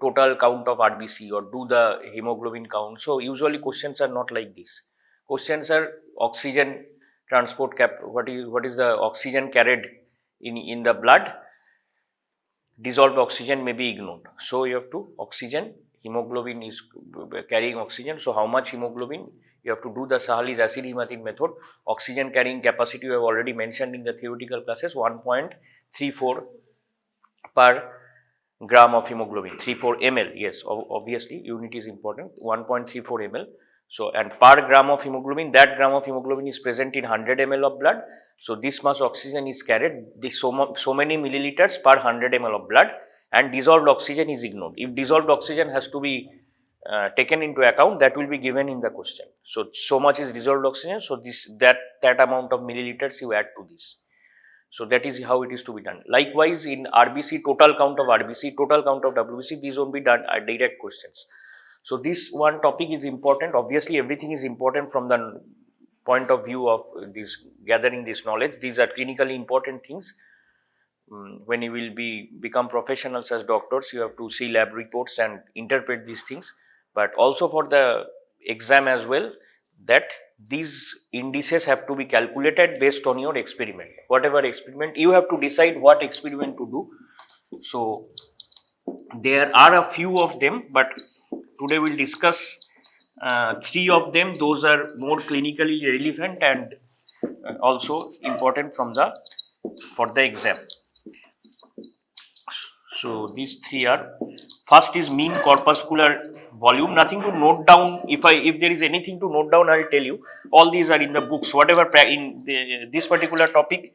total count of RBC or do the hemoglobin count. So usually questions are not like this. Questions are oxygen transport what is the oxygen carried in the blood. Dissolved oxygen may be ignored. So you have to oxygen, hemoglobin is carrying oxygen. So how much hemoglobin? You have to do the Sahali's acid hematine method. Oxygen carrying capacity you have already mentioned in the theoretical classes, 1.34 per gram of hemoglobin, 34 ml. Yes, obviously unit is important, 1.34 ml. So, and per gram of hemoglobin, that gram of hemoglobin is present in 100 ml of blood. So, this much oxygen is carried, so many milliliters per 100 ml of blood, and dissolved oxygen is ignored. If dissolved oxygen has to be taken into account, that will be given in the question. So much is dissolved oxygen. So, that amount of milliliters you add to this. So, that is how it is to be done. Likewise, in RBC, total count of RBC, total count of WBC, these won't be done direct questions. So, this one topic is important. Obviously, everything is important from the point of view of this gathering this knowledge. These are clinically important things. When you will become professionals as doctors, you have to see lab reports and interpret these things. But also for the exam as well, that these indices have to be calculated based on your experiment. Whatever experiment, you have to decide what experiment to do. So, there are a few of them, but today we'll discuss 3 of them. Those are more clinically relevant and also important for the exam. So, these 3 are, first is mean corpuscular volume. Nothing to note down. If there is anything to note down, I'll tell you. All these are in the books. Whatever in this particular topic,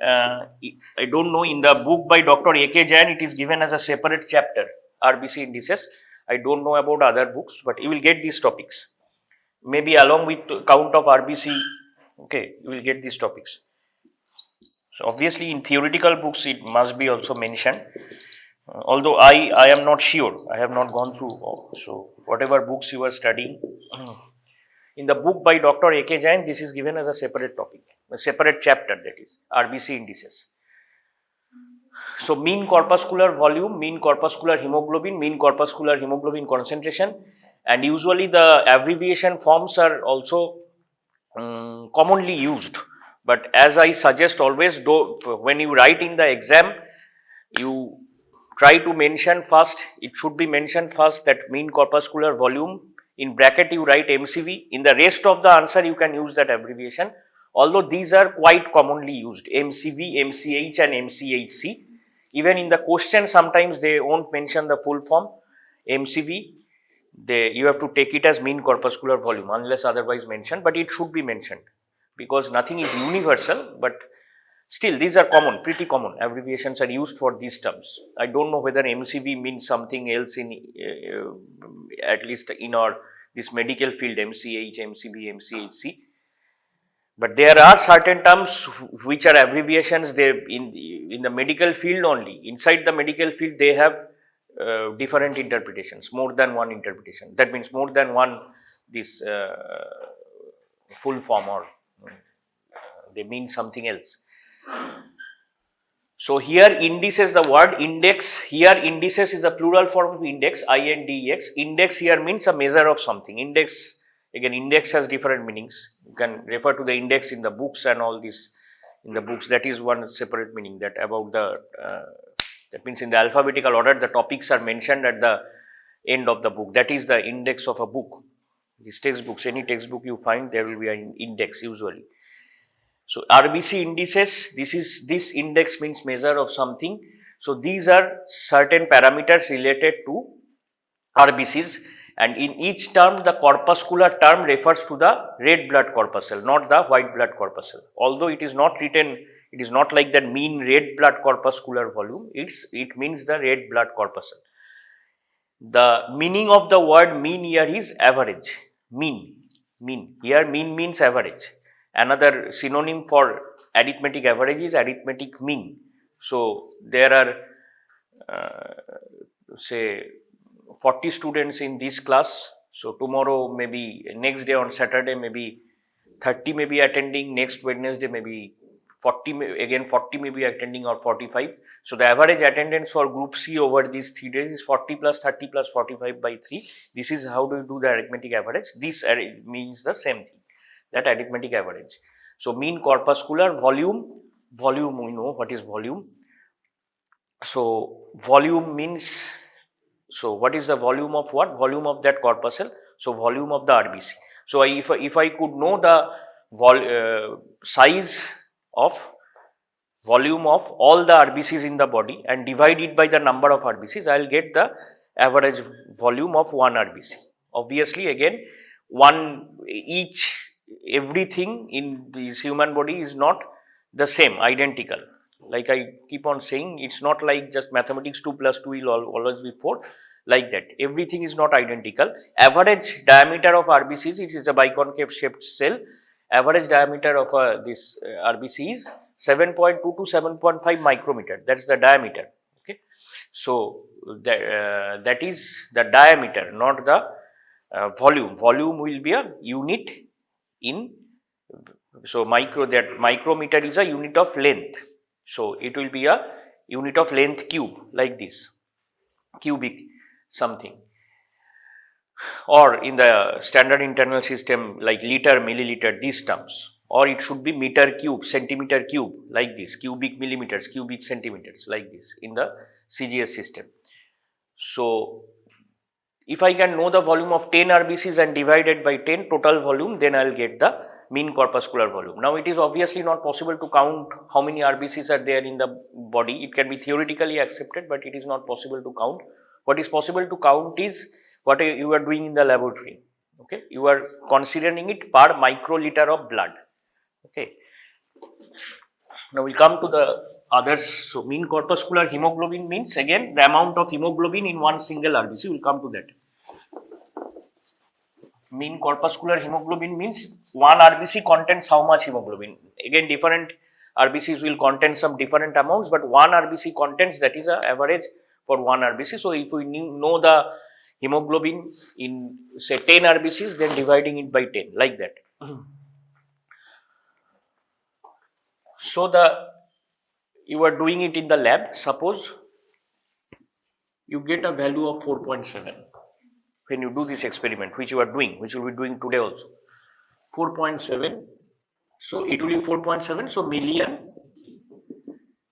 I don't know, in the book by Dr. A.K. Jain, it is given as a separate chapter, RBC indices. I don't know about other books, but you will get these topics. Maybe along with count of RBC, okay, you will get these topics. So, obviously, in theoretical books, it must be also mentioned. Although I am not sure, I have not gone through. So, whatever books you are studying, in the book by Dr. A.K. Jain, this is given as a separate topic, a separate chapter, that is RBC indices. So, mean corpuscular volume, mean corpuscular hemoglobin, mean corpuscular hemoglobin concentration, and usually the abbreviation forms are also commonly used. But as I suggest always, when you write in the exam, you try to mention first, it should be mentioned first that mean corpuscular volume, in bracket you write MCV, in the rest of the answer you can use that abbreviation, although these are quite commonly used, MCV, MCH and MCHC. Even in the question sometimes they won't mention the full form, MCV, you have to take it as mean corpuscular volume unless otherwise mentioned, but it should be mentioned because nothing is universal, but still these are common, pretty common abbreviations are used for these terms. I don't know whether MCV means something else in at least in our this medical field, MCH, MCV, MCHC. But there are certain terms which are abbreviations in the medical field only. Inside the medical field, they have different interpretations, more than one interpretation. That means more than one this full form, or they mean something else. So, here indices, the word index, here indices is the plural form of index, INDEX. Index here means a measure of something. Index, again, index has different meanings. You can refer to the index in the books and all this in the books. That is one separate meaning, that about the that means in the alphabetical order the topics are mentioned at the end of the book. That is the index of a book. These textbooks, any textbook you find, there will be an index usually. So, RBC indices, this index means measure of something. So, these are certain parameters related to RBCs, and in each term the corpuscular term refers to the red blood corpuscle, not the white blood corpuscle. Although it is not written, it is not like that mean red blood corpuscular volume, it means the red blood corpuscle. The meaning of the word mean here is average, mean, here mean means average. Another synonym for arithmetic average is arithmetic mean. So, there are say 40 students in this class. So, tomorrow maybe next day on Saturday maybe 30 may be attending, next Wednesday maybe again 40 may be attending or 45. So the average attendance for group C over these 3 days is 40 plus 30 plus 45 by 3. This is how do you do the arithmetic average. This means the same thing, that arithmetic average. So mean corpuscular volume, we know what is volume. So volume means, so what is the volume of what? Volume of that corpuscle. So volume of the RBC. So if I could know the size of volume of all the RBCs in the body and divide it by the number of RBCs, I will get the average volume of one RBC. Obviously, again, everything in this human body is not the same, identical. Like I keep on saying, it's not like just mathematics 2 plus 2 will always be 4, like that. Everything is not identical. Average diameter of RBCs, it is a biconcave shaped cell. Average diameter of this RBC is 7.2 to 7.5 micrometer. That's the diameter. Okay, so that is the diameter, not the volume. Volume will be a unit in. So micrometer is a unit of length. So it will be a unit of length cube, like this, cubic something. Or in the standard internal system, like liter, milliliter, these terms. Or it should be meter cube, centimeter cube, like this, cubic millimeters, cubic centimeters, like this in the CGS system. So if I can know the volume of 10 RBCs and divide it by 10 total volume, then I will get the mean corpuscular volume. Now it is obviously not possible to count how many RBCs are there in the body. It can be theoretically accepted, but it is not possible to count. What is possible to count is what you are doing in the laboratory. Okay, you are considering it per microliter of blood. Okay, now we come to the others. So mean corpuscular hemoglobin means, again, the amount of hemoglobin in one single RBC. We will come to that. Mean corpuscular hemoglobin means one RBC contains how much hemoglobin. Again, different RBCs will contain some different amounts, but one RBC contains, that is an average for one RBC. So if we know the hemoglobin in say 10 RBCs, then dividing it by 10, like that. So you are doing it in the lab. Suppose you get a value of 4.7 when you do this experiment, which you are doing, which you will be doing today also. 4.7. So it will be 4.7. So million,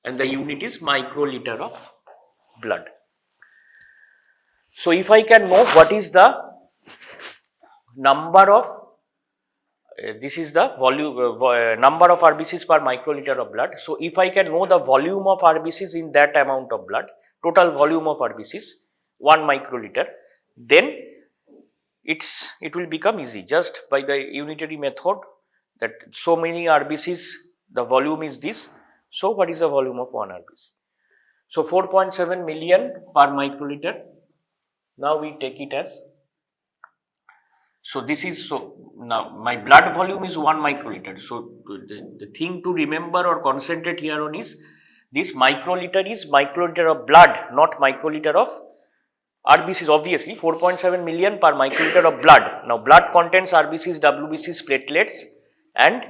and the unit is microliter of blood. So if I can know what is the number of this is the volume number of RBCs per microliter of blood. So if I can know the volume of RBCs in that amount of blood, total volume of RBCs 1 microliter, then it will become easy just by the unitary method, that so many RBCs, the volume is this. So what is the volume of 1 RBC? So 4.7 million per microliter. Now we take it as, so this is, so now my blood volume is 1 microliter. So the thing to remember or concentrate here on is, this microliter is microliter of blood, not microliter of RBCs. Obviously 4.7 million per microliter of blood. Now blood contains RBCs, WBCs, platelets, and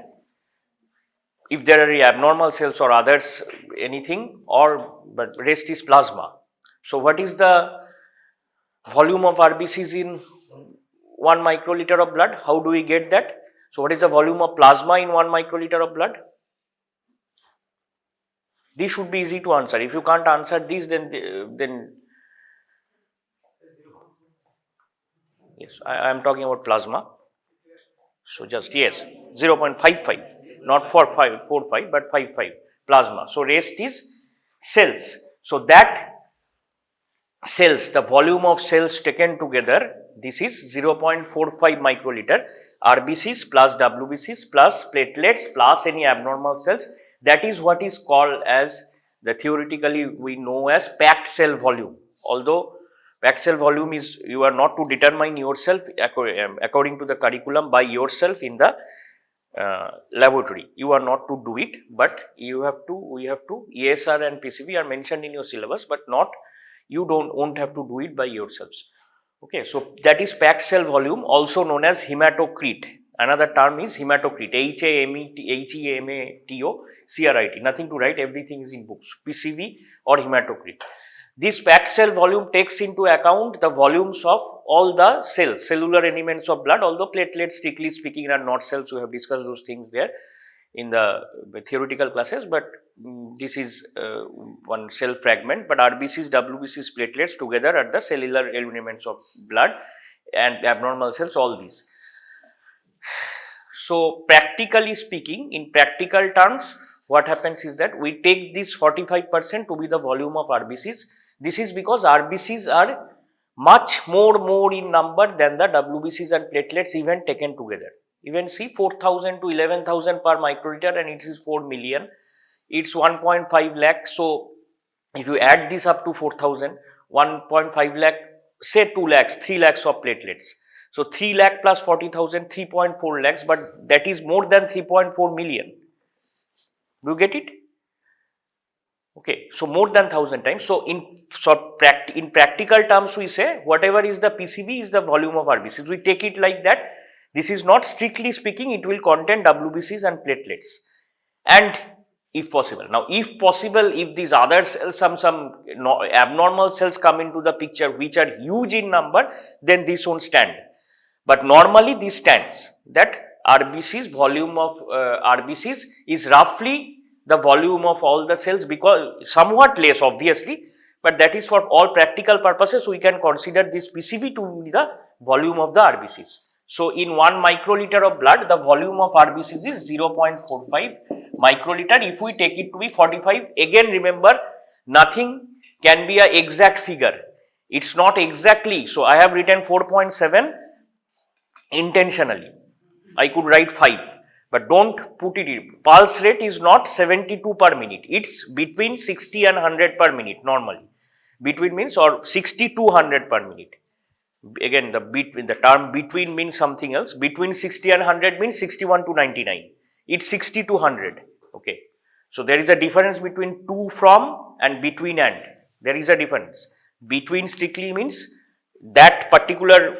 if there are any abnormal cells or others, anything, or but rest is plasma. So what is the volume of RBCs in 1 microliter of blood? How do we get that? So what is the volume of plasma in 1 microliter of blood? This should be easy to answer. If you can't answer this, then yes, I am talking about plasma. So just yes, 0.55, not 45, but 55 plasma. So rest is cells. So that cells, the volume of cells taken together, this is 0.45 microliter. RBCs plus WBCs plus platelets plus any abnormal cells. That is what is called as, the theoretically we know as packed cell volume. Although packed cell volume is, you are not to determine yourself according to the curriculum by yourself in the laboratory. You are not to do it, but we have to, ESR and PCV are mentioned in your syllabus, but not, you won't have to do it by yourselves. Okay, so that is packed cell volume, also known as hematocrit. Another term is hematocrit, H-A-M-E-T-O-C-R-I-T. Nothing to write, everything is in books. PCV or hematocrit. This packed cell volume takes into account the volumes of all the cells, cellular elements of blood, although platelets, strictly speaking, are not cells. We have discussed those things there in the theoretical classes, but this is one cell fragment. But RBCs, WBCs, platelets together are the cellular elements of blood and abnormal cells, all these. So, practically speaking, in practical terms, what happens is that we take this 45% to be the volume of RBCs. This is because RBCs are much more in number than the WBCs and platelets even taken together. Even see 4,000 to 11,000 per microliter, and it is 4 million. It's 1.5 lakh. So, if you add this up to 4,000, 1.5 lakh, say 2 lakhs, 3 lakhs of platelets. So, 3 lakh plus 40,000, 3.4 lakhs, but that is more than 3.4 million. Do you get it? Okay, so more than 1,000 times. So, in practical terms, we say whatever is the PCV is the volume of RBCs. We take it like that. This is not strictly speaking, it will contain WBCs and platelets. And if possible, now if possible, if these other cells, some abnormal cells come into the picture which are huge in number, then this won't stand. But normally this stands, that RBCs, volume of RBCs is roughly the volume of all the cells, because somewhat less obviously, but that is for all practical purposes. We can consider this PCV to be the volume of the RBCs. So, in 1 microliter of blood, the volume of RBCs is 0.45 microliter. If we take it to be 45, again remember, nothing can be an exact figure. It's not exactly. So, I have written 4.7 intentionally. I could write 5, but don't put it in. Pulse rate is not 72 per minute. It's between 60 and 100 per minute normally. Between means, or 60 to 100 per minute. Again, the term between means something else. Between 60 and 100 means 61 to 99. It's 60 to 100. Okay. So, there is a difference between to, from and between and. There is a difference. Between strictly means that particular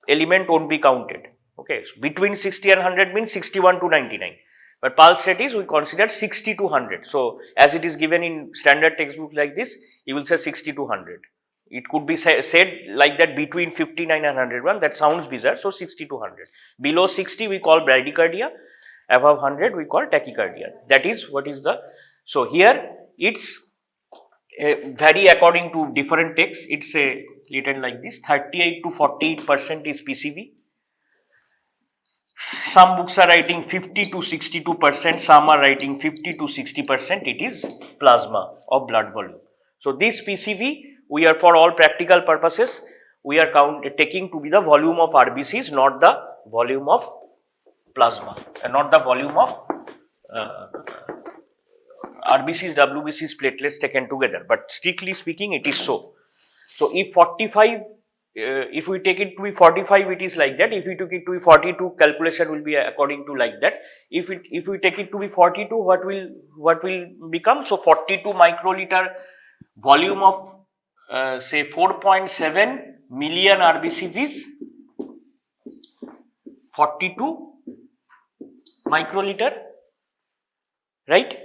element won't be counted. Okay. So, between 60 and 100 means 61 to 99. But pulse rate is we consider 60 to 100. So, as it is given in standard textbook like this, you will say 60 to 100. It could be said like that between 59 and 101, that sounds bizarre. So, 60 to 100. Below 60 we call bradycardia, above 100 we call tachycardia. That is what is the, so here it's vary according to different texts. It's written like this, 38 to 48% is PCV. Some books are writing 50 to 62%, some are writing 50 to 60%, it is plasma of blood volume. So, this PCV, we are for all practical purposes, we are taking to be the volume of RBCs, not the volume of plasma, and not the volume of RBCs, WBCs, platelets taken together. But strictly speaking, it is so. So, if 45, if we take it to be 45, it is like that. If we took it to be 42, calculation will be according to like that. If we take it to be 42, what will become? So, 42 microliter volume of say 4.7 million RBCs is 42 microliter, right?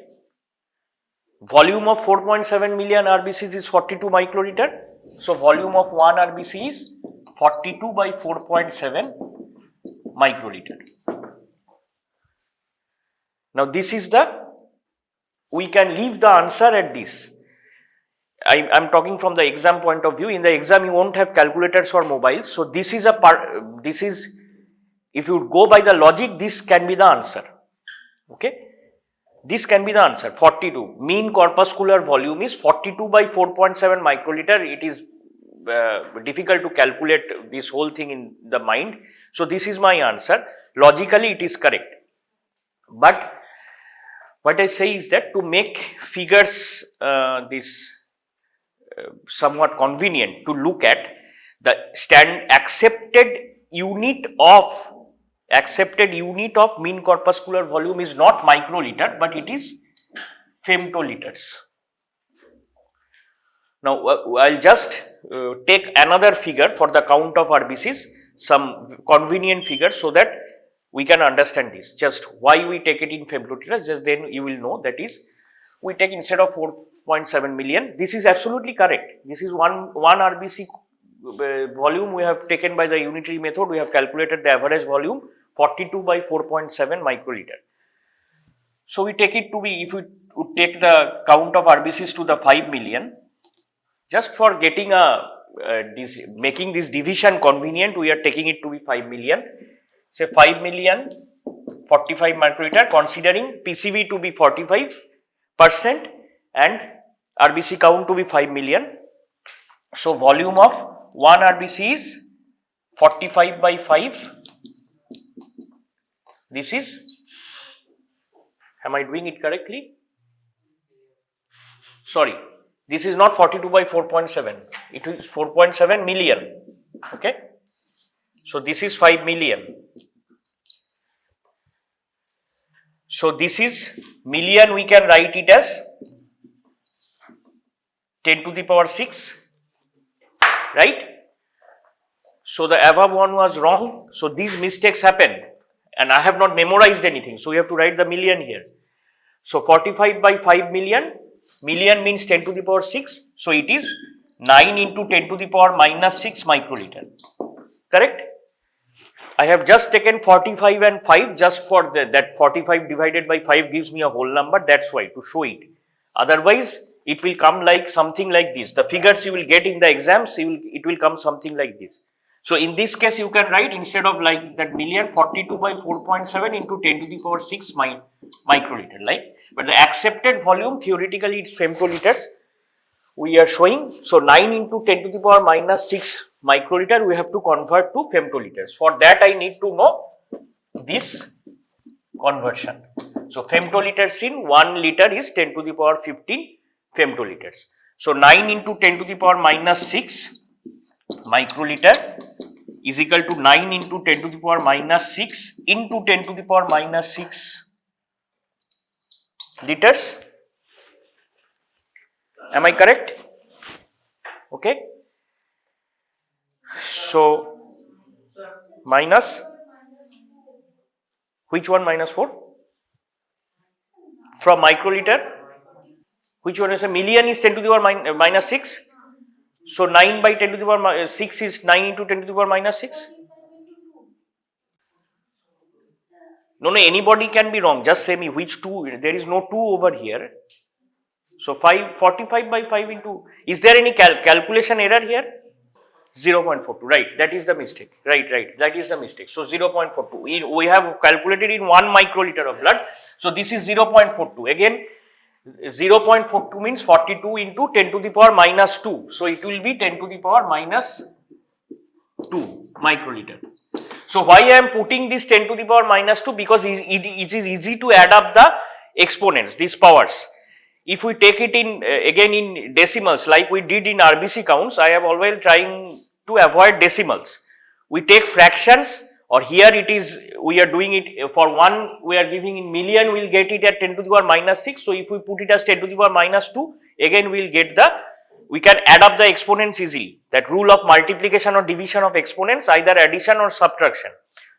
Volume of 4.7 million RBCs is 42 microliter. So, volume of 1 RBC is 42 by 4.7 microliter. Now, this is we can leave the answer at this. I am talking from the exam point of view. In the exam, you won't have calculators or mobiles. So, this is a part, if you go by the logic, this can be the answer. Okay. This can be the answer, 42. Mean corpuscular volume is 42 by 4.7 microliter. It is difficult to calculate this whole thing in the mind. So, this is my answer. Logically, it is correct. But what I say is that to make figures somewhat convenient to look at, the accepted unit of mean corpuscular volume is not microliter, but it is femtoliters. Now, I'll just take another figure for the count of RBCs, some convenient figure, so that we can understand this. Just why we take it in femtoliters, just then you will know that is, we take instead of 4.7 million, this is absolutely correct. This is one RBC volume we have taken by the unitary method, we have calculated the average volume 42 by 4.7 microliter. So we take it to be, if we would take the count of RBCs to the 5 million, just for getting making this division convenient, we are taking it to be 5 million. Say 5 million 45 microliter, considering PCV to be 45% and RBC count to be 5 million. So volume of 1 RBC is 45 by 5. This is, am I doing it correctly? Sorry, this is not 42 by 4.7, it is 4.7 million, okay. So this is 5 million. So this is million, we can write it as 10 to the power 6, right? So the above one was wrong. So these mistakes happen and I have not memorized anything. So you have to write the million here. So 45 by 5 million, million means 10 to the power 6. So it is 9 into 10 to the power minus 6 microliter, correct? I have just taken 45 and 5 just for that 45 divided by 5 gives me a whole number, that's why, to show it. Otherwise, it will come like something like this. The figures you will get in the exams, it will come something like this. So in this case, you can write instead of like that million, 42 by 4.7 into 10 to the power 6 microliter, like. But the accepted volume, theoretically it's femtoliters. We are showing, so 9 into 10 to the power minus 6 microliter, we have to convert to femtoliters. For that, I need to know this conversion. So femtoliters in 1 liter is 10 to the power 15 femtoliters. So 9 into 10 to the power minus 6 microliter is equal to 9 into 10 to the power minus 6 into 10 to the power minus 6 liters. Am I correct? Okay. So minus, which one minus 4? From microliter, which one is a million is 10 to the power minus 6. So 9 by 10 to the power 6 is 9 into 10 to the power minus 6. No, anybody can be wrong. Just say me which 2. There is no 2 over here. So 45 by 5 into, is there any calculation error here? 0.42, right, that is the mistake, right, that is the mistake. So 0.42, we have calculated in 1 microliter of blood. So this is 0.42, again 0.42 means 42 into 10 to the power minus 2. So it will be 10 to the power minus 2 microliter. So why I am putting this 10 to the power minus 2? Because it is easy to add up the exponents, these powers. If we take it in again in decimals like we did in RBC counts, I am always trying to avoid decimals. We take fractions, or here it is, we are doing it for 1, we are giving in million, we will get it at 10 to the power minus 6. So if we put it as 10 to the power minus 2, again we will get we can add up the exponents easily. That rule of multiplication or division of exponents, either addition or subtraction.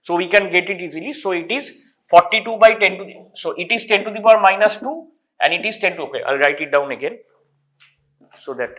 So we can get it easily. So it is 42 by 10 to the, so it is 10 to the power minus 2 and it is 10 to, okay, I will write it down again. So that,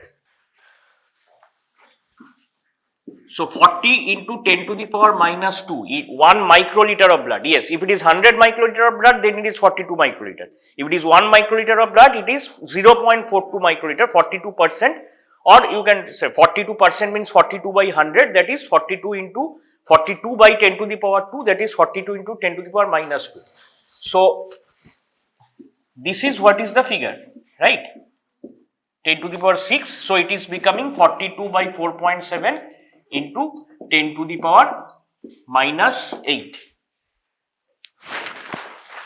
so 40 into 10 to the power minus 2, 1 microliter of blood. Yes, if it is 100 microliter of blood, then it is 42 microliter. If it is 1 microliter of blood, it is 0.42 microliter, 42%, or you can say 42% means 42 by 100, that is 42 into 42 by 10 to the power 2, that is 42 into 10 to the power minus 2. So this is what is the figure, right? 10 to the power 6, so it is becoming 42 by 4.7 into 10 to the power minus 8.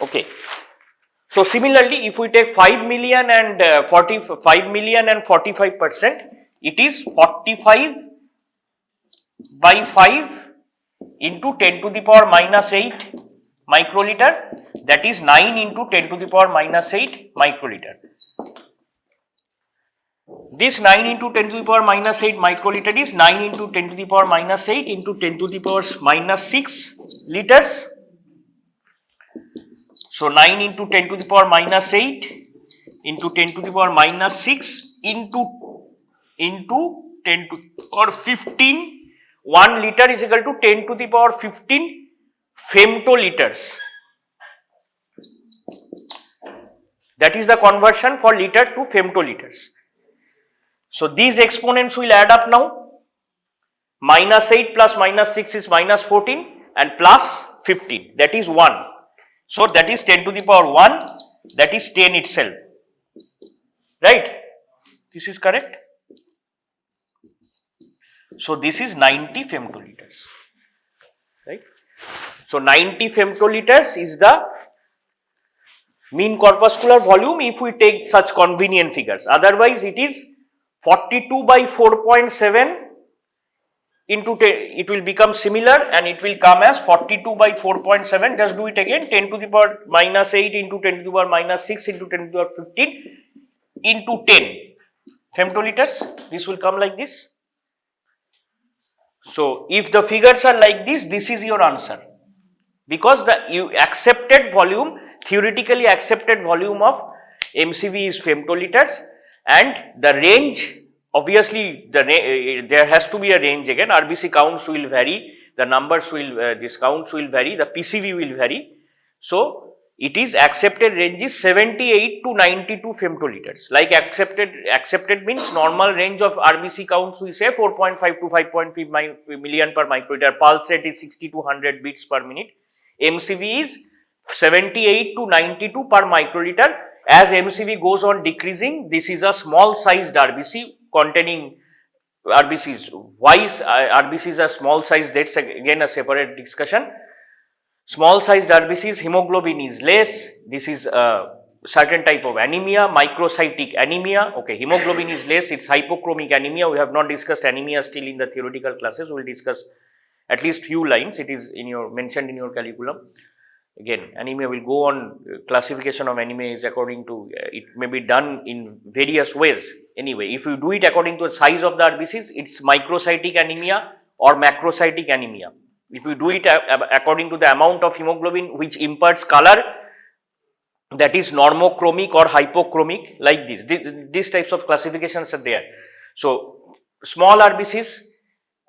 Okay. So similarly, if we take 5 million and 45 million and 45%, it is 45 by 5 into 10 to the power minus 8 microliter, that is 9 into 10 to the power minus 8 microliter. This 9 into 10 to the power minus 8 microliter is 9 into 10 to the power minus 8 into 10 to the power minus 6 liters. So 9 into 10 to the power minus 8 into 10 to the power minus 6 into 10 to the power 15. 1 liter is equal to 10 to the power 15 femtoliters. That is the conversion for liter to femtoliters. So these exponents will add up now. Minus 8 plus minus 6 is minus 14 and plus 15, that is 1. So that is 10 to the power 1, that is 10 itself, right? This is correct. So this is 90 femtoliters, right? So 90 femtoliters is the mean corpuscular volume if we take such convenient figures. Otherwise it is 42 by 4.7 into 10, it will become similar and it will come as 42 by 4.7. Just do it again, 10 to the power minus 8 into 10 to the power minus 6 into 10 to the power 15 into 10 femtoliters. This will come like this. So if the figures are like this, this is your answer, because the accepted volume, theoretically accepted volume of MCV is femtoliters, and the range, obviously there has to be a range again. RBC counts will vary, the numbers will, these counts will vary, the PCV will vary. So it is accepted range is 78 to 92 femtoliters. Like accepted means normal range of RBC counts we say 4.5 to 5.5 million per microliter. Pulse rate is 60 to 100 beats per minute. MCV is 78 to 92 per microliter. As MCV goes on decreasing, this is a small sized RBC containing RBCs. Why RBCs are small sized, that's again a separate discussion. Small sized RBCs, hemoglobin is less. This is a certain type of anemia, microcytic anemia. Okay, hemoglobin is less, it's hypochromic anemia. We have not discussed anemia still in the theoretical classes. We will discuss at least few lines. It is in your mentioned in your curriculum. Again, anemia will go on. Classification of anemia is according to, it may be done in various ways. Anyway, if you do it according to the size of the RBCs, it's microcytic anemia or macrocytic anemia. If you do it according to the amount of hemoglobin which imparts color, that is normochromic or hypochromic, like this. These types of classifications are there. So small RBCs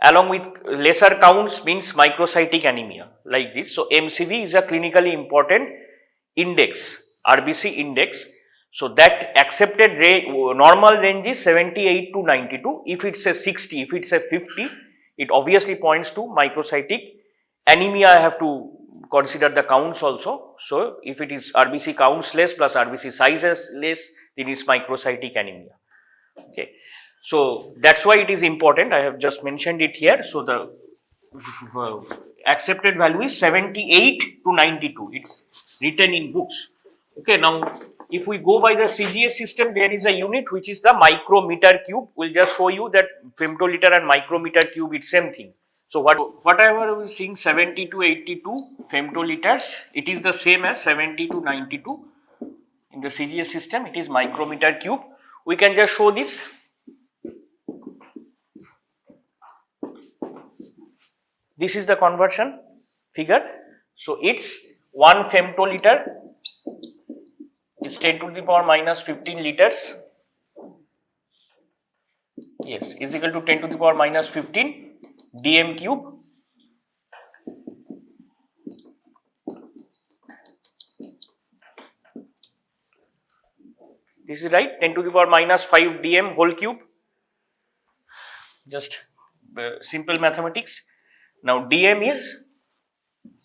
along with lesser counts means microcytic anemia, like this. So MCV is a clinically important index, RBC index. So that accepted normal range is 78 to 92. If it's a 60, if it's a 50, it obviously points to microcytic anemia. I have to consider the counts also. So if it is RBC counts less plus RBC sizes less, then it's microcytic anemia. Okay. So that's why it is important. I have just mentioned it here. So the accepted value is 78 to 92. It's written in books. Okay. Now, if we go by the CGS system, there is a unit which is the micrometer cube. We'll just show you that femtoliter and micrometer cube, it's same thing. So whatever we are seeing 70 to 82 femtoliters, it is the same as 70 to 92 in the CGS system. It is micrometer cube. We can just show this. This is the conversion figure. So it's 1 femtoliter is 10 to the power minus 15 liters. Yes, is equal to 10 to the power minus 15 dm cube. This is right, 10 to the power minus 5 dm whole cube. Just simple mathematics. Now dm is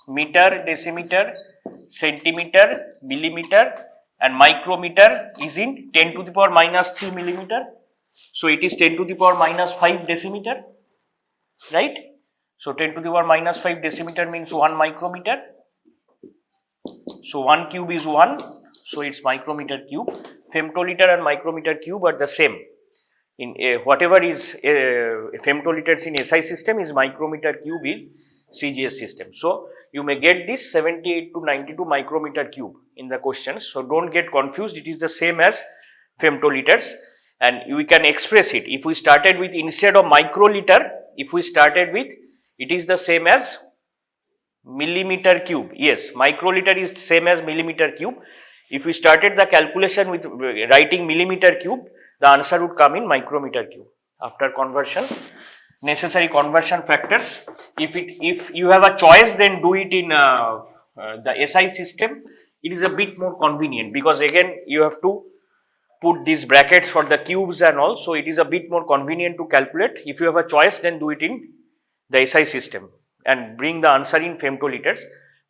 meter, decimeter, centimeter, millimeter, and micrometer is in 10 to the power minus 3 millimeter. So it is 10 to the power minus 5 decimeter, right? So 10 to the power minus 5 decimeter means 1 micrometer. So 1 cube is 1, so it's micrometer cube. Femtoliter and micrometer cube are the same. In whatever is femtoliters in SI system is micrometer cube in CGS system. So you may get this 78 to 92 micrometer cube in the questions. So don't get confused. It is the same as femtoliters, and we can express it. If we started with, instead of microliter, if we started with, it is the same as millimeter cube. Yes, microliter is same as millimeter cube. If we started the calculation with writing millimeter cube, the answer would come in micrometer cube. After conversion, necessary conversion factors. If you have a choice, then do it in the SI system. It is a bit more convenient because again you have to put these brackets for the cubes and all. So it is a bit more convenient to calculate. If you have a choice, then do it in the SI system and bring the answer in femtoliters.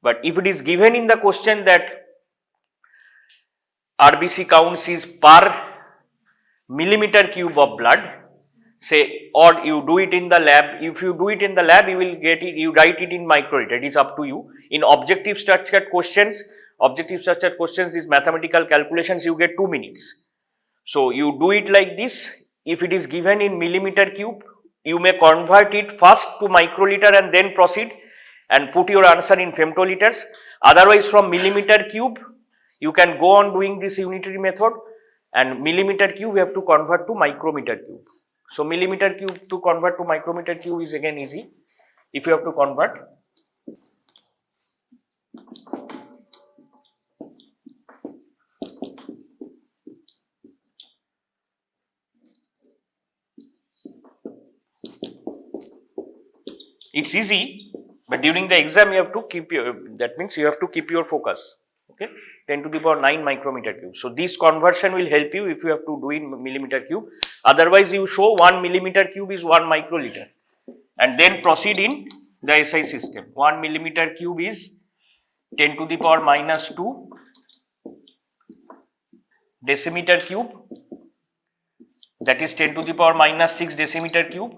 But if it is given in the question that RBC counts is per millimeter cube of blood, say, or you do it in the lab. If you do it in the lab, you will get it, you write it in microliter. It is up to you. In objective structured questions, these mathematical calculations, you get 2 minutes. So you do it like this. If it is given in millimeter cube, you may convert it first to microliter and then proceed and put your answer in femtoliters. Otherwise, from millimeter cube, you can go on doing this unitary method, and millimeter cube you have to convert to micrometer cube. So millimeter cube to convert to micrometer cube is again easy if you have to convert. It's easy, but during the exam you have to keep your, that means you have to keep your focus. Okay, 10 to the power 9 micrometer cube. So this conversion will help you if you have to do in millimeter cube. Otherwise, you show 1 millimeter cube is 1 microliter, and then proceed in the SI system. 1 millimeter cube is 10 to the power minus 2 decimeter cube, that is 10 to the power minus 6 decimeter cube.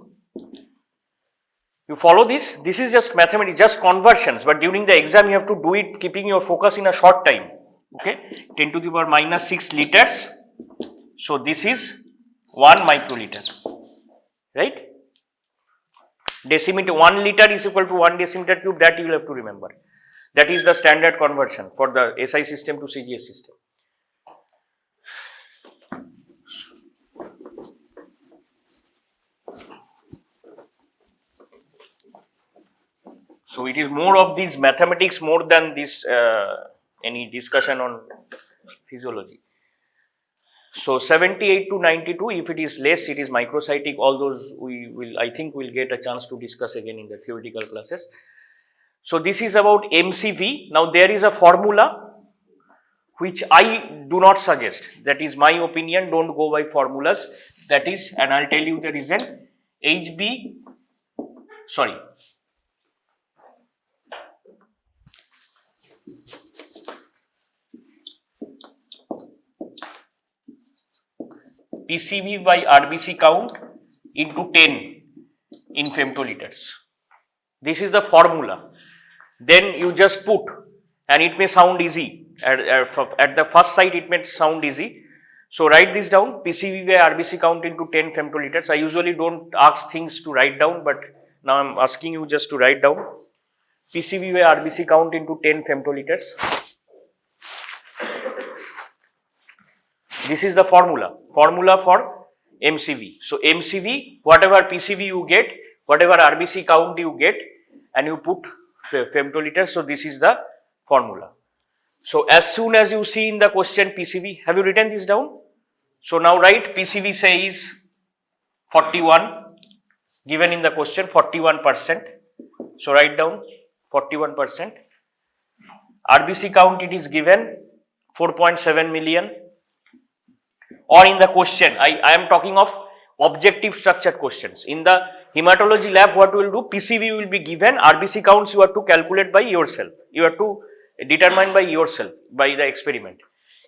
You follow this? This is just mathematics, just conversions, but during the exam you have to do it keeping your focus in a short time. Okay, 10 to the power minus 6 liters. So this is 1 microliter, right? Decimeter, 1 liter is equal to 1 decimeter cube, that you will have to remember. That is the standard conversion for the SI system to CGS system. So it is more of these mathematics more than this any discussion on physiology. So 78 to 92, if it is less, it is microcytic. All those we will, I think we'll get a chance to discuss again in the theoretical classes. So this is about MCV. Now there is a formula which I do not suggest. That is my opinion. Don't go by formulas. That is, and I'll tell you the reason. PCV by RBC count into 10 in femtoliters. This is the formula. Then you just put, and it may sound easy. At the first sight, it may sound easy. So write this down, PCV by RBC count into 10 femtoliters. I usually don't ask things to write down, but now I'm asking you just to write down. PCV by RBC count into 10 femtoliters. This is the formula for MCV. So MCV, whatever PCV you get, whatever RBC count you get, and you put femtoliters. So this is the formula. So as soon as you see in the question PCV, have you written this down? So now write PCV says 41, given in the question 41%. So write down 41%. RBC count, it is given 4.7 million. Or in the question, I am talking of objective structured questions. In the hematology lab, what we will do, PCV will be given, RBC counts you have to calculate by yourself. You have to determine by yourself, by the experiment.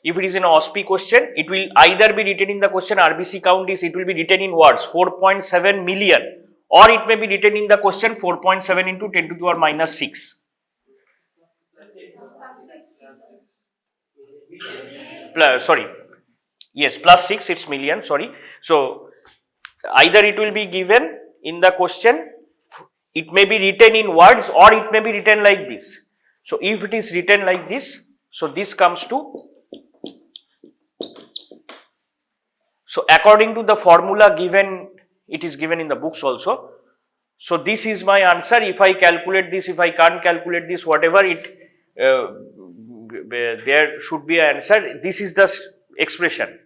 If it is in an OSPI question, it will either be written in the question RBC count is, it will be written in words 4.7 million, or it may be written in the question 4.7 into 10 to the power minus 6. Plus 6, it's million, sorry. So either it will be given in the question, it may be written in words, or it may be written like this. So if it is written like this, so this comes to, so according to the formula given, it is given in the books also. So this is my answer. If I calculate this, if I can't calculate this, whatever it, there should be an answer. This is the expression.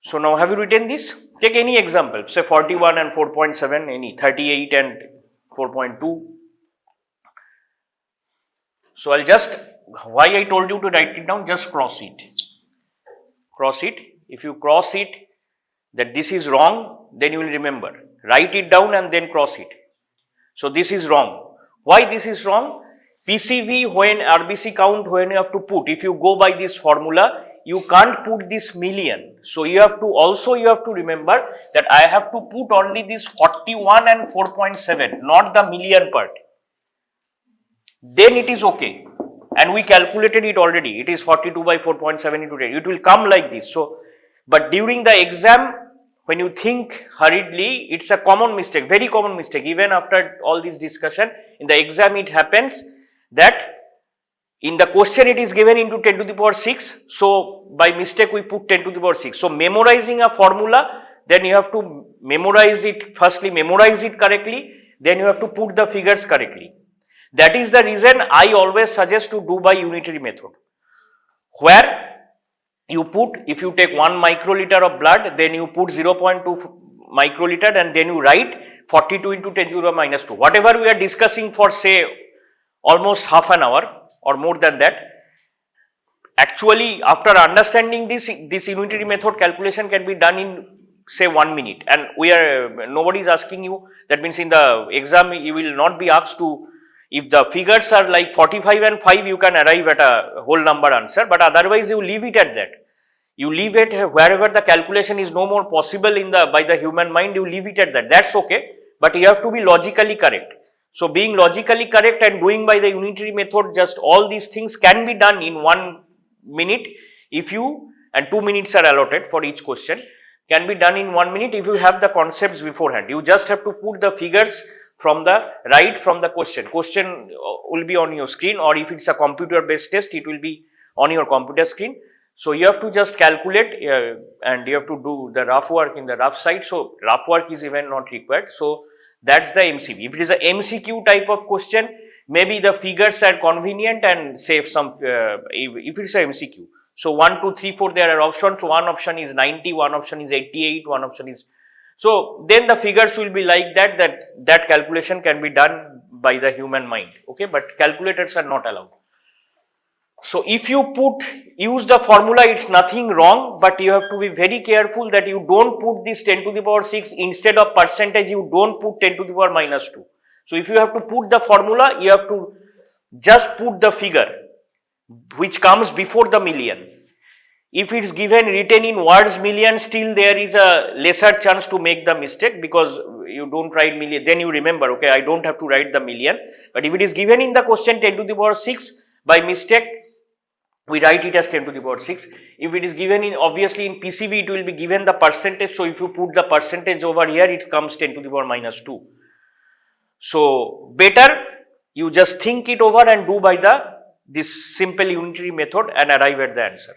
So now have you written this? Take any example, say 41 and 4.7, any 38 and 4.2. So I'll just, why I told you to write it down, just cross it. Cross it. If you cross it, that this is wrong, then you will remember. Write it down and then cross it. So this is wrong. Why this is wrong? PCV, when RBC count, when you have to put, if you go by this formula, you can't put this million. So you have to also, you have to remember that I have to put only this 41 and 4.7, not the million part. Then it is okay. And we calculated it already. It is 42 by 4.7 into 10. It will come like this. So, but during the exam, when you think hurriedly, it's a common mistake, very common mistake. Even after all this discussion, in the exam it happens that in the question it is given into 10 to the power 6. So, by mistake we put 10 to the power 6. So, memorizing a formula, then you have to memorize it, firstly memorize it correctly, then you have to put the figures correctly. That is the reason I always suggest to do by unitary method, where you put, if you take 1 microliter of blood, then you put 0.2 microliter and then you write 42 into 10 to the power minus 2. Whatever we are discussing for say almost half an hour or more than that, actually after understanding this unitary method calculation can be done in say 1 minute, and we are, nobody is asking you, that means in the exam you will not be asked to, if the figures are like 45 and 5, you can arrive at a whole number answer, but otherwise you leave it at that. You leave it wherever the calculation is no more possible in the, by the human mind, you leave it at that. That's okay, but you have to be logically correct. So being logically correct and doing by the unitary method, just all these things can be done in 1 minute if you, and 2 minutes are allotted for each question, can be done in 1 minute if you have the concepts beforehand. You just have to put the figures from the right from the question. Question will be on your screen, or if it's a computer based test, it will be on your computer screen. So you have to just calculate and you have to do the rough work in the rough side. So rough work is even not required. So that's the MCV. If it is a MCQ type of question, maybe the figures are convenient and save some, if it's a MCQ. So 1, 2, 3, 4, there are options. So one option is 90, one option is 88, one option is, so then the figures will be like that, that calculation can be done by the human mind, okay, but calculators are not allowed. So if you use the formula, it's nothing wrong, but you have to be very careful that you don't put this 10 to the power 6, instead of percentage, you don't put 10 to the power minus 2. So if you have to put the formula, you have to just put the figure which comes before the million. If it's given written in words million, still there is a lesser chance to make the mistake, because you don't write million, then you remember, okay, I don't have to write the million. But if it is given in the question 10 to the power 6, by mistake, we write it as 10 to the power 6. If it is given in, obviously in PCV, it will be given the percentage. So if you put the percentage over here, it comes 10 to the power minus 2. So better you just think it over and do by this simple unitary method and arrive at the answer.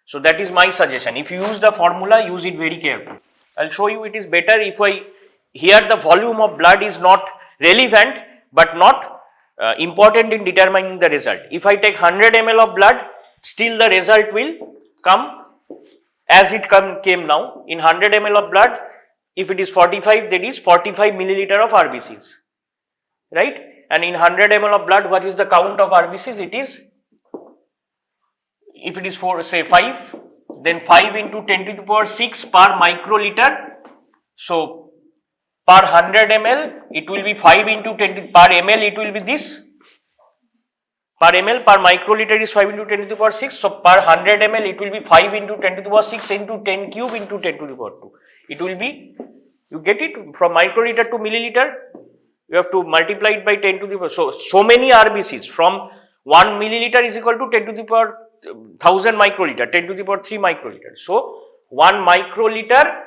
So that is my suggestion. If you use the formula, use it very carefully. I'll show you it is better if here the volume of blood is not relevant, but not important in determining the result. If I take 100 ml of blood, still the result will come as it came now. In 100 ml of blood, if it is 45, that is 45 milliliter of RBCs, right? And in 100 ml of blood, what is the count of RBCs? It is, if it is for say 5, then 5 into 10 to the power 6 per microliter. So per 100 ml, it will be 5 into 10 to, per ml, it will be this. Per ml, per microliter is 5 into 10 to the power 6. So per 100 ml, it will be 5 into 10 to the power 6 into 10 cube into 10 to the power 2. It will be, you get it, from microliter to milliliter, you have to multiply it by 10 to the power. So many RBCs from 1 milliliter is equal to 10 to the power 1000 microliter, 10 to the power 3 microliter. So 1 microliter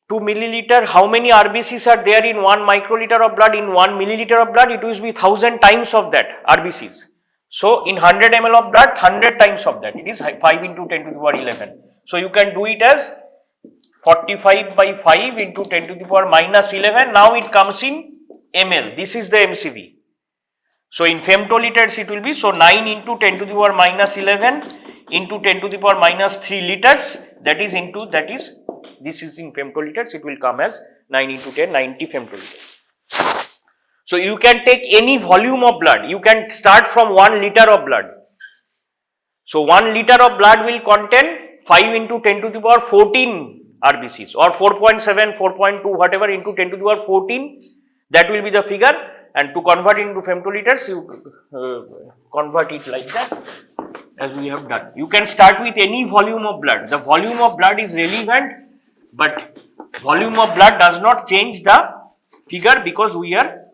to milliliter, how many RBCs are there in 1 microliter of blood? In 1 milliliter of blood, it will be 1000 times of that RBCs. So in 100 ml of blood, 100 times of that, it is 5 into 10 to the power 11. So you can do it as 45 by 5 into 10 to the power minus 11. Now it comes in ml. This is the MCV. So in femtoliters it will be, so 9 into 10 to the power minus 11 into 10 to the power minus 3 liters, that is into, that is, this is in femtoliters, it will come as 9 into 10, 90 femtoliters. So you can take any volume of blood, you can start from 1 liter of blood. So 1 liter of blood will contain 5 into 10 to the power 14 RBCs, or 4.7, 4.2, whatever, into 10 to the power 14, that will be the figure. And to convert into femtoliters, you convert it like that, as we have done. You can start with any volume of blood. The volume of blood is relevant, but volume of blood does not change the figure, because we are,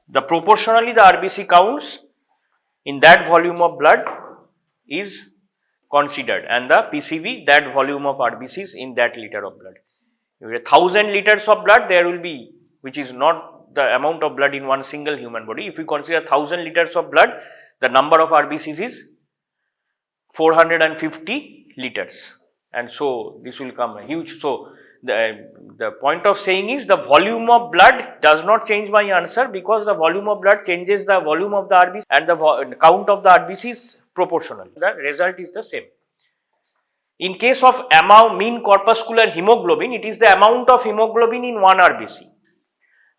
the proportionally the RBC counts in that volume of blood is considered, and the PCV, that volume of RBCs in that liter of blood. If 1000 liters of blood, there will be, which is not the amount of blood in one single human body. If we consider 1000 liters of blood, the number of RBCs is 450 liters, and so this will come huge. So the point of saying is, the volume of blood does not change my answer, because the volume of blood changes the volume of the RBC, and the count of the RBC is proportional. The result is the same. In case of mean corpuscular hemoglobin, it is the amount of hemoglobin in one RBC.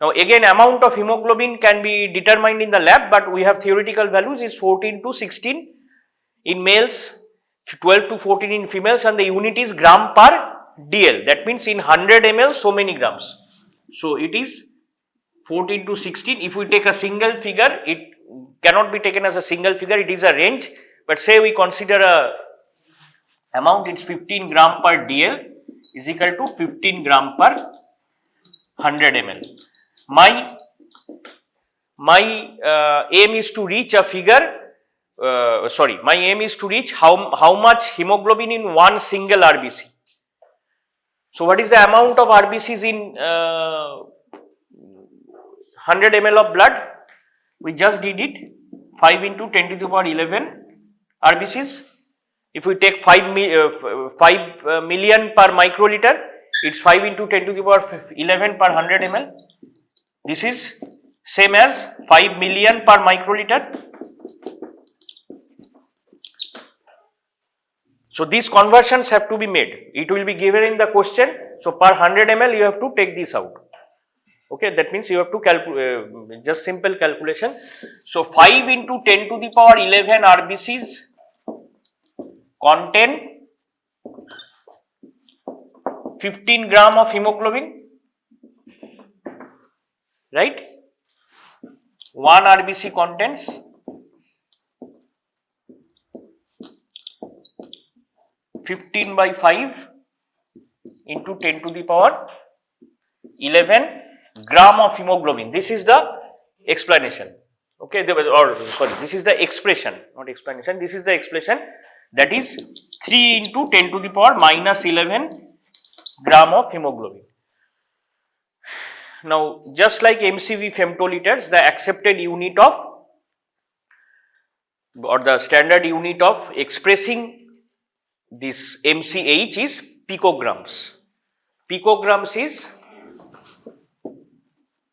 Now again, amount of hemoglobin can be determined in the lab, but we have theoretical values is 14 to 16 in males, 12 to 14 in females, and the unit is gram per DL. That means in 100 ml, so many grams. So it is 14 to 16. If we take a single figure, it cannot be taken as a single figure, it is a range. But say we consider a amount, it's 15 gram per DL is equal to 15 gram per 100 ml. My aim is to reach a figure, my aim is to reach how much hemoglobin in one single RBC. So what is the amount of RBCs in 100 ml of blood? We just did it, 5 into 10 to the power 11 RBCs. If we take 5 million per microliter, it's 5 into 10 to the power 11 per 100 ml. This is same as 5 million per microliter. So these conversions have to be made. It will be given in the question. So per 100 ml you have to take this out. Okay, that means you have to calculate, just simple calculation. So 5 into 10 to the power 11 RBCs contain 15 gram of hemoglobin, right? One RBC contains 15 by 5 into 10 to the power 11 gram of hemoglobin. This is the explanation. Okay, this is the expression, not explanation. This is the expression, that is 3 into 10 to the power minus 11 gram of hemoglobin. Now, just like MCV femtoliters, the accepted unit of, or the standard unit of expressing this MCH is picograms. Picograms is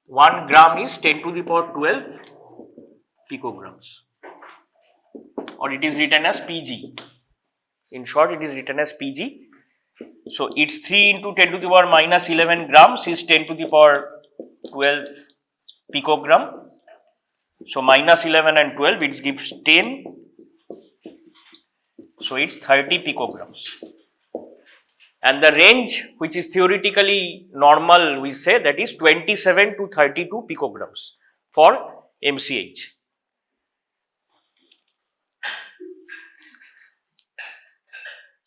1 gram is 10 to the power 12 picograms, or it is written as PG. In short, it is written as PG. So it's 3 into 10 to the power minus 11 grams is 10 to the power 12 picogram. So minus 11 and 12, it gives 10. So it's 30 picograms. And the range, which is theoretically normal, we say, that is 27 to 32 picograms for MCH.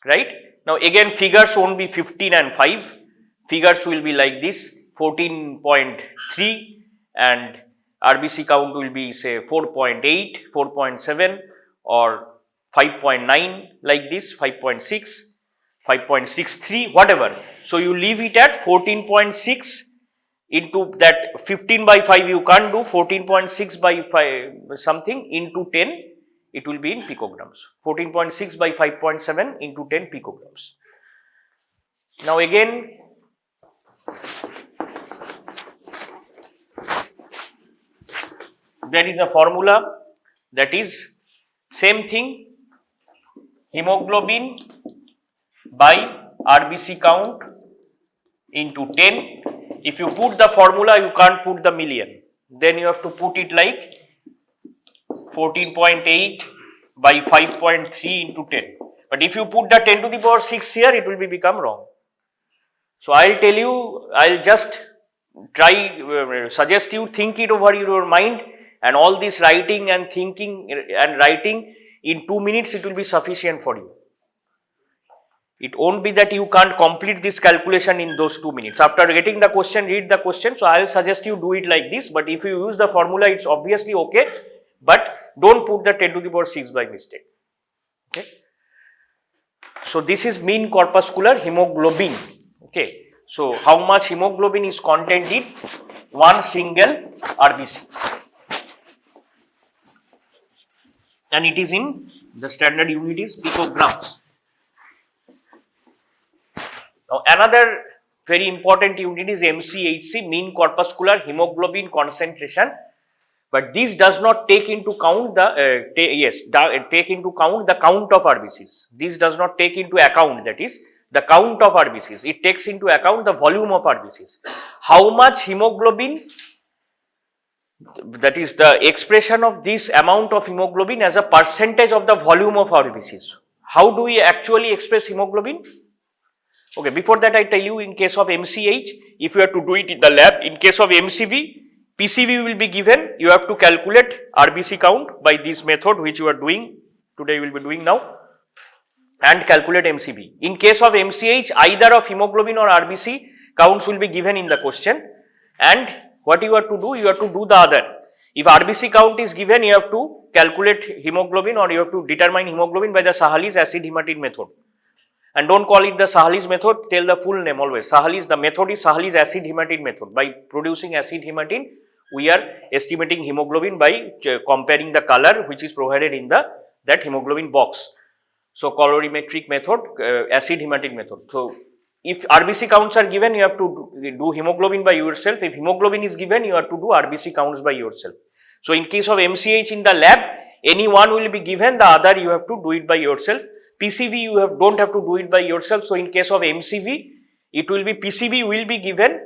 Right? Now again, figures won't be 15 and 5. Figures will be like this, 14.3, and RBC count will be say 4.8, 4.7 or 5.9, like this, 5.6, 5.63, whatever. So you leave it at 14.6 into that 15 by 5 you can't do, 14.6 by 5 something into 10, it will be in picograms. 14.6 by 5.7 into 10 picograms. Now again, there is a formula, that is same thing, hemoglobin by RBC count into 10. If you put the formula, you can't put the million, then you have to put it like 14.8 by 5.3 into 10. But if you put the 10 to the power 6 here, it will become wrong. So I'll tell you, I'll just try, suggest you think it over in your mind, and all this writing and thinking and writing in 2 minutes, it will be sufficient for you. It won't be that you can't complete this calculation in those 2 minutes. After getting the question, read the question. So I'll suggest you do it like this, but if you use the formula, it's obviously okay, but don't put the 10 to the power 6 by mistake. Okay. So this is mean corpuscular hemoglobin. Okay. So how much hemoglobin is contained in one single RBC, and it is in the standard unit is picograms. Now another very important unit is MCHC, mean corpuscular hemoglobin concentration, but this does not take into count the take into count the count of RBCs. This does not take into account, that is the count of RBCs. It takes into account the volume of RBCs. How much hemoglobin, that is the expression of this amount of hemoglobin as a percentage of the volume of RBCs. How do we actually express hemoglobin? Okay, before that I tell you, in case of MCH, if you have to do it in the lab, in case of MCV, PCV will be given, you have to calculate RBC count by this method which you are doing, today you will be doing now, and calculate MCV. In case of MCH, either of hemoglobin or RBC counts will be given in the question, and what you have to do, you have to do the other. If RBC count is given, you have to calculate hemoglobin, or you have to determine hemoglobin by the Sahalis acid hematine method. And don't call it the Sahalis method, tell the full name always. Sahalis, the method is Sahalis acid hematine method. By producing acid hematine, we are estimating hemoglobin by comparing the color which is provided in that hemoglobin box. So colorimetric method, acid hematine method. So if RBC counts are given, you have to do hemoglobin by yourself. If hemoglobin is given, you have to do RBC counts by yourself. So in case of MCH in the lab, any one will be given, the other you have to do it by yourself. PCV you don't have to do it by yourself. So in case of MCV, it will be PCV will be given,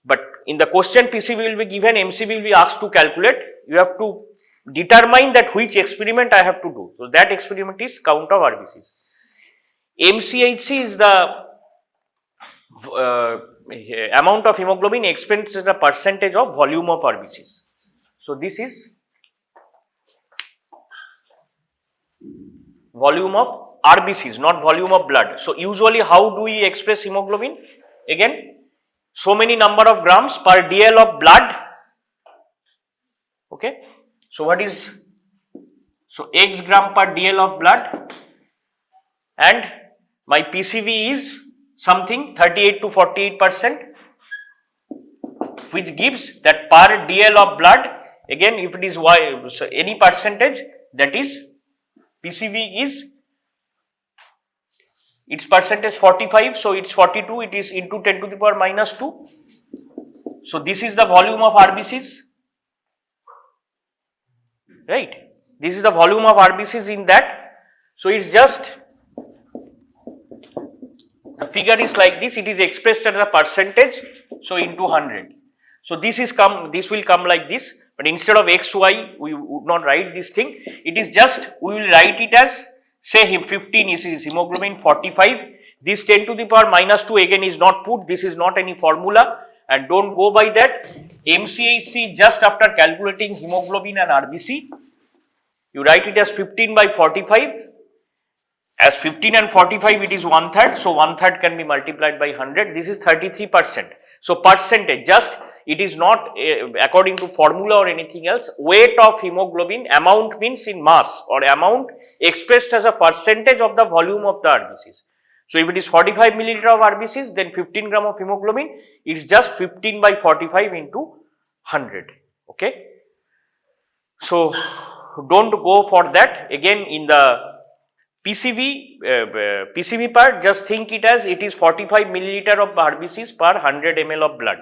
but in the question PCV will be given, MCV will be asked to calculate. You have to determine that which experiment I have to do. So that experiment is count of RBCs. MCHC is the amount of hemoglobin expressed as a percentage of volume of RBCs. So this is volume of RBCs, not volume of blood. So usually how do we express hemoglobin? Again, so many number of grams per dl of blood. Okay. So what is, so x gram per dl of blood, and my PCV is something 38 to 48%, which gives that per dl of blood. Again, if it is y, so any percentage, that is PCV is, its percentage 45, so it's 42, it is into 10 to the power minus 2. So this is the volume of RBCs, right? This is the volume of RBCs in that. So it's just, the figure is like this, it is expressed as a percentage, so into 100. So this will come like this, but instead of XY, we would not write this thing. It is just, we will write it as, say 15 is hemoglobin 45, this 10 to the power minus 2 again is not put, this is not any formula, and don't go by that. MCHC, just after calculating hemoglobin and RBC, you write it as 15 by 45, as 15 and 45 it is 1/3, so 1/3 can be multiplied by 100, this is 33%. So percentage, just it is not according to formula or anything else, weight of hemoglobin, amount means in mass or amount expressed as a percentage of the volume of the RBCs. So if it is 45 milliliter of RBCs, then 15 gram of hemoglobin, it is just 15 by 45 into 100, okay. So don't go for that, again in the PCV part, just think it as it is 45 milliliter of RBCs per 100 ml of blood.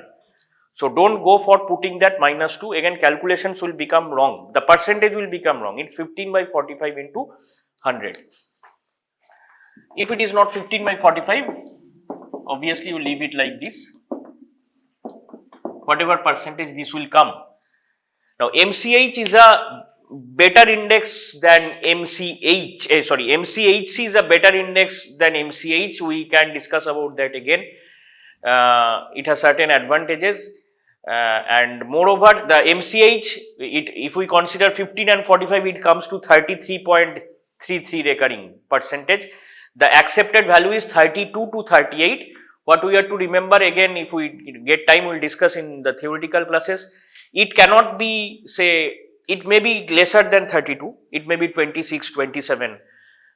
So don't go for putting that -2. Again, calculations will become wrong. The percentage will become wrong. It's 15 by 45 into 100. If it is not 15 by 45, obviously you leave it like this. Whatever percentage this will come. Now MCH is a better index than MCH. MCHC is a better index than MCH. We can discuss about that again. It has certain advantages. And moreover, the MCH, if we consider 15 and 45, it comes to 33.33 recurring percentage. The accepted value is 32 to 38. What we have to remember, again, if we get time, we will discuss in the theoretical classes. It cannot be, say, it may be lesser than 32, it may be 26, 27.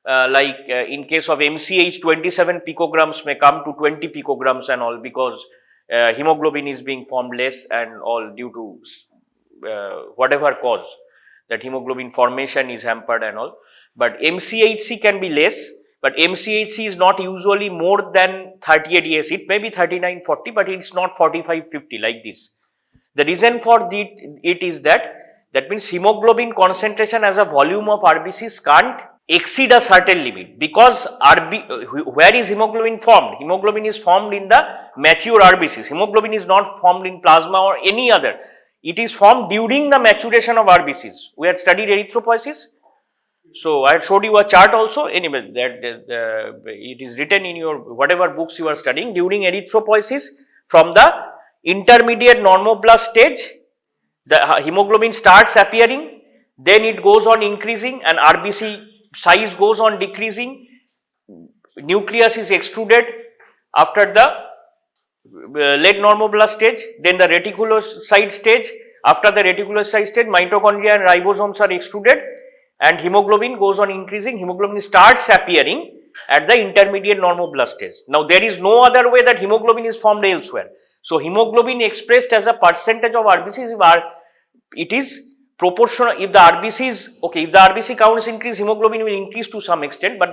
In case of MCH, 27 picograms may come to 20 picograms and all, because hemoglobin is being formed less and all due to whatever cause, that hemoglobin formation is hampered and all. But MCHC can be less, but MCHC is not usually more than 38 years. It may be 39, 40, but it's not 45, 50 like this. The reason for it is that means hemoglobin concentration as a volume of RBCs can't exceed a certain limit, because where is hemoglobin formed? Hemoglobin is formed in the mature RBCs. Hemoglobin is not formed in plasma or any other. It is formed during the maturation of RBCs. We had studied erythropoiesis. So I had showed you a chart also. Anyway, that it is written in your whatever books you are studying. During erythropoiesis, from the intermediate normoblast stage, the hemoglobin starts appearing, then it goes on increasing and RBC size goes on decreasing, nucleus is extruded after the late normoblast stage, then the reticulocyte stage. After the reticulocyte stage, mitochondria and ribosomes are extruded and hemoglobin goes on increasing. Hemoglobin starts appearing at the intermediate normoblast stage. Now there is no other way that hemoglobin is formed elsewhere. So hemoglobin expressed as a percentage of RBCs, it is proportional. If the RBCs, if the RBC counts increase, hemoglobin will increase to some extent, but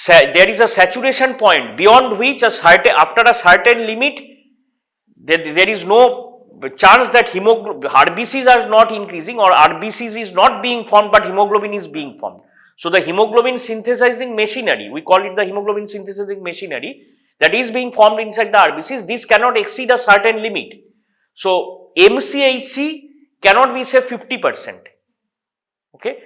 there is a saturation point beyond which after a certain limit, there is no chance that RBCs are not increasing or RBCs is not being formed, but hemoglobin is being formed. So the hemoglobin synthesizing machinery, we call it the hemoglobin synthesizing machinery, that is being formed inside the RBCs, this cannot exceed a certain limit. So MCHC cannot be say 50%. Okay.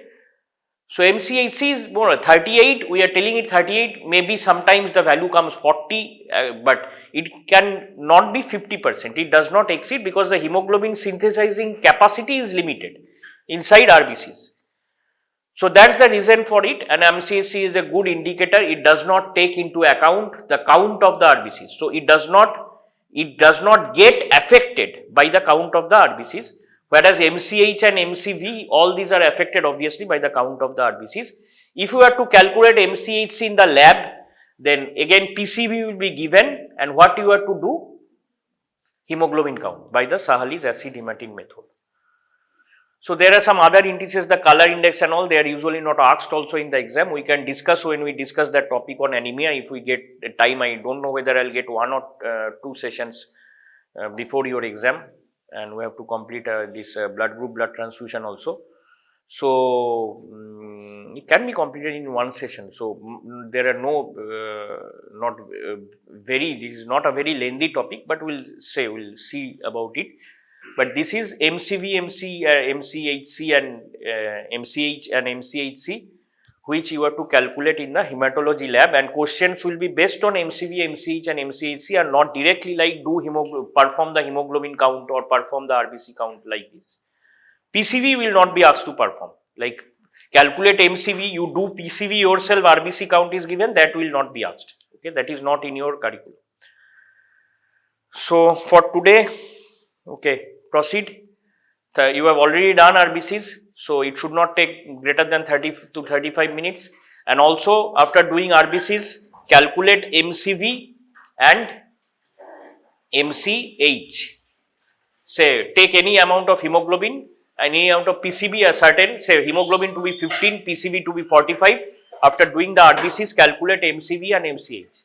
So MCHC is more 38, we are telling it 38, maybe sometimes the value comes 40, but it can not be 50%. It does not exceed because the hemoglobin synthesizing capacity is limited inside RBCs. So that's the reason for it, and MCHC is a good indicator. It does not take into account the count of the RBCs. So it does not get affected by the count of the RBCs, whereas MCH and MCV, all these are affected obviously by the count of the RBCs. If you are to calculate MCHC in the lab, then again PCV will be given, and what you have to do? Hemoglobin count by the Sahali's acid hematine method. So there are some other indices, the color index and all, they are usually not asked also in the exam. We can discuss when we discuss that topic on anemia if we get time. I don't know whether I'll get 1 or 2 sessions before your exam, and we have to complete this blood group blood transfusion also. So it can be completed in 1 session. So there are no this is not a very lengthy topic, but we'll see about it. But this is MCV, MCHC and MCH and MCHC, which you have to calculate in the hematology lab, and questions will be based on MCV, MCH and MCHC, and not directly like perform the hemoglobin count or perform the RBC count like this. PCV will not be asked to perform, like calculate MCV, you do PCV yourself, RBC count is given, that will not be asked. Okay, that is not in your curriculum. So for today, okay, proceed. You have already done RBCs, so it should not take greater than 30 to 35 minutes. And also after doing RBCs, calculate MCV and MCH. Say take any amount of hemoglobin and any amount of PCB, a certain, say hemoglobin to be 15, PCB to be 45. After doing the RBCs, calculate MCV and MCH.